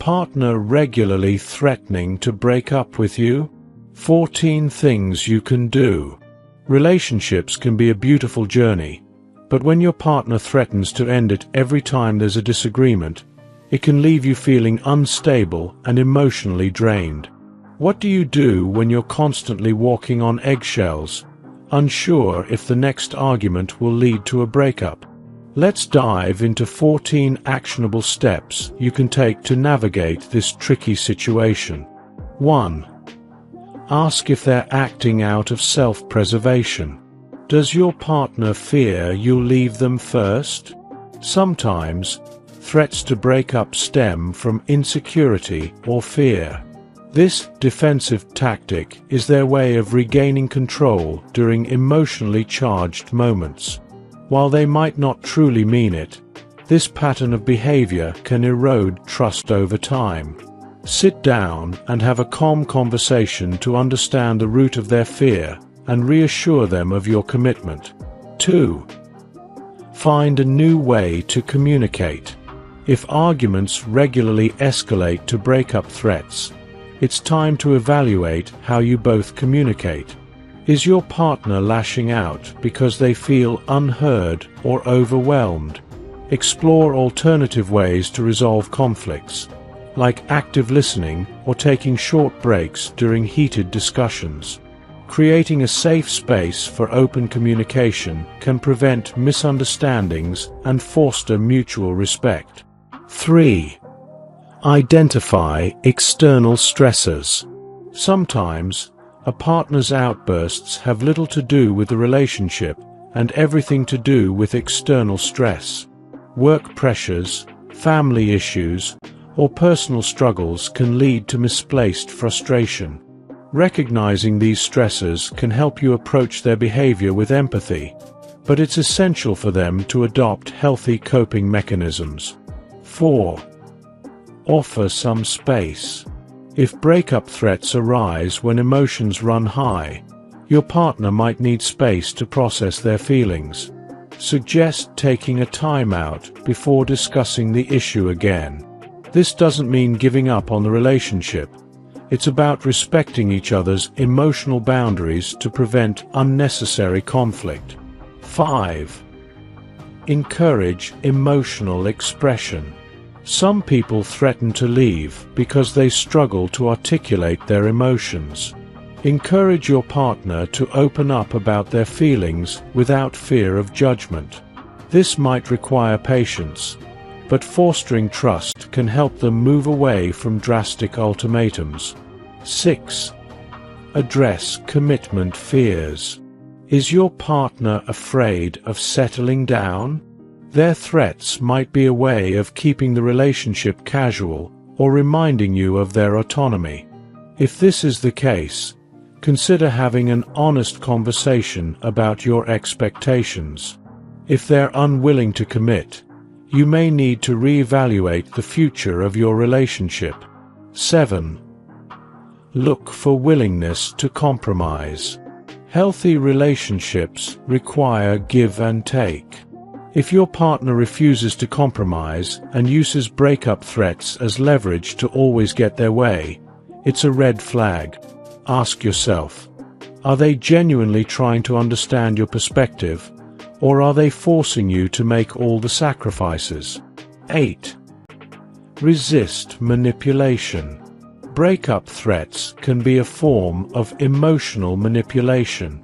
partner regularly threatening to break up with you? 14 things you can do. Relationships can be a beautiful journey, but when your partner threatens to end it every time there's a disagreement, it can leave you feeling unstable and emotionally drained. What do you do when you're constantly walking on eggshells, unsure if the next argument will lead to a breakup? Let's dive into 14 actionable steps you can take to navigate this tricky situation. 1. Ask if they're acting out of self-preservation. Does your partner fear you'll leave them first? Sometimes, threats to break up stem from insecurity or fear. This defensive tactic is their way of regaining control during emotionally charged moments. While they might not truly mean it, this pattern of behavior can erode trust over time. Sit down and have a calm conversation to understand the root of their fear and reassure them of your commitment. 2. Find a new way to communicate. If arguments regularly escalate to breakup threats, it's time to evaluate how you both communicate. Is your partner lashing out because they feel unheard or overwhelmed? Explore alternative ways to resolve conflicts, like active listening or taking short breaks during heated discussions. Creating a safe space for open communication can prevent misunderstandings and foster mutual respect. 3. Identify external stressors. Sometimes, a partner's outbursts have little to do with the relationship and everything to do with external stress. Work pressures, family issues, or personal struggles can lead to misplaced frustration. Recognizing these stressors can help you approach their behavior with empathy, but it's essential for them to adopt healthy coping mechanisms. 4. Offer some space. If breakup threats arise when emotions run high, your partner might need space to process their feelings. Suggest taking a timeout before discussing the issue again. This doesn't mean giving up on the relationship. It's about respecting each other's emotional boundaries to prevent unnecessary conflict. 5. Encourage emotional expression. Some people threaten to leave because they struggle to articulate their emotions. Encourage your partner to open up about their feelings without fear of judgment. This might require patience, but fostering trust can help them move away from drastic ultimatums. 6. Address commitment fears. Is your partner afraid of settling down? Their threats might be a way of keeping the relationship casual or reminding you of their autonomy. If this is the case, consider having an honest conversation about your expectations. If they're unwilling to commit, you may need to reevaluate the future of your relationship. 7. Look for willingness to compromise. Healthy relationships require give and take. If your partner refuses to compromise and uses breakup threats as leverage to always get their way, it's a red flag. Ask yourself, are they genuinely trying to understand your perspective, or are they forcing you to make all the sacrifices? 8. Resist manipulation. Breakup threats can be a form of emotional manipulation.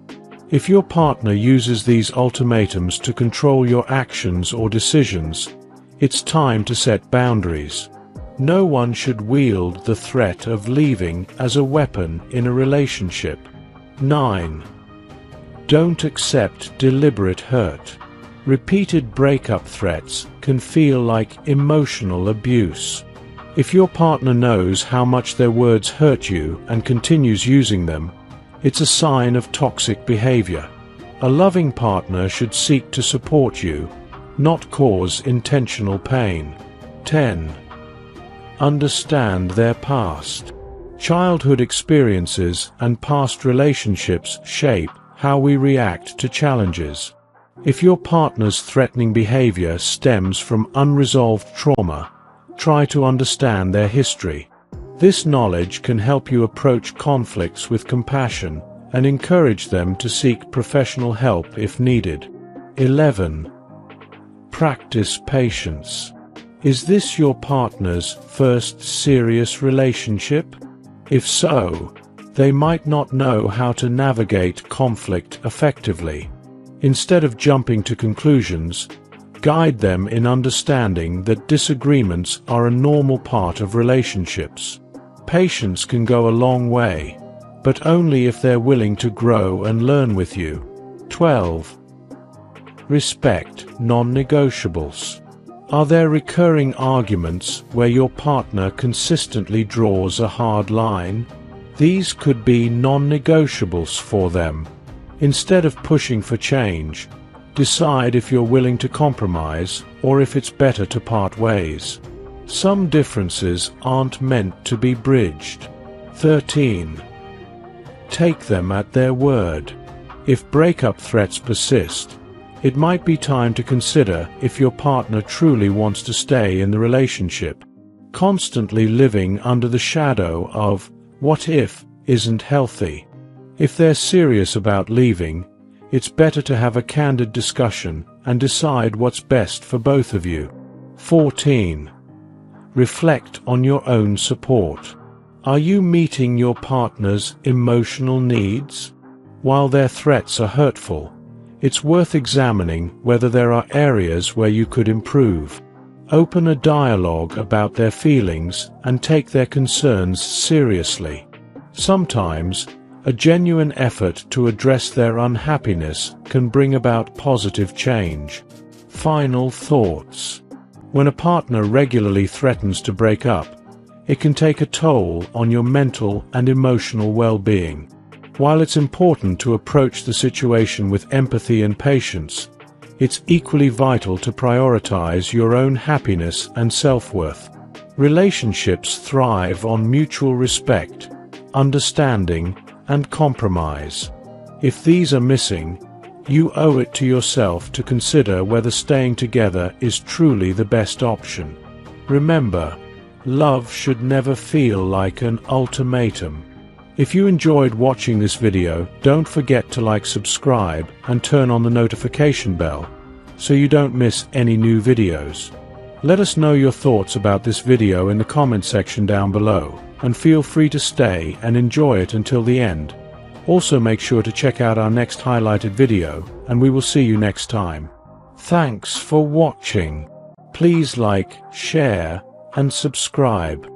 If your partner uses these ultimatums to control your actions or decisions, it's time to set boundaries. No one should wield the threat of leaving as a weapon in a relationship. 9. Don't accept deliberate hurt. Repeated breakup threats can feel like emotional abuse. If your partner knows how much their words hurt you and continues using them, it's a sign of toxic behavior. A loving partner should seek to support you, not cause intentional pain. 10. Understand their past. Childhood experiences and past relationships shape how we react to challenges. If your partner's threatening behavior stems from unresolved trauma, try to understand their history. This knowledge can help you approach conflicts with compassion and encourage them to seek professional help if needed. 11. Practice patience. Is this your partner's first serious relationship? If so, they might not know how to navigate conflict effectively. Instead of jumping to conclusions, guide them in understanding that disagreements are a normal part of relationships. Patience can go a long way, but only if they're willing to grow and learn with you. 12. Respect non-negotiables. Are there recurring arguments where your partner consistently draws a hard line? These could be non-negotiables for them. Instead of pushing for change, decide if you're willing to compromise or if it's better to part ways. Some differences aren't meant to be bridged. 13. Take them at their word. If breakup threats persist, it might be time to consider if your partner truly wants to stay in the relationship. Constantly living under the shadow of "what if" isn't healthy. If they're serious about leaving, it's better to have a candid discussion and decide what's best for both of you. 14. Reflect on your own support. Are you meeting your partner's emotional needs? While their threats are hurtful, it's worth examining whether there are areas where you could improve. Open a dialogue about their feelings and take their concerns seriously. Sometimes, a genuine effort to address their unhappiness can bring about positive change. Final thoughts. When a partner regularly threatens to break up, it can take a toll on your mental and emotional well-being. While it's important to approach the situation with empathy and patience, it's equally vital to prioritize your own happiness and self-worth. Relationships thrive on mutual respect, understanding, and compromise. If these are missing, you owe it to yourself to consider whether staying together is truly the best option. Remember, love should never feel like an ultimatum. If you enjoyed watching this video, don't forget to like, subscribe, and turn on the notification bell, so you don't miss any new videos. Let us know your thoughts about this video in the comment section down below, and feel free to stay and enjoy it until the end. Also make sure to check out our next highlighted video, and we will see you next time. Thanks for watching. Please like, share, and subscribe.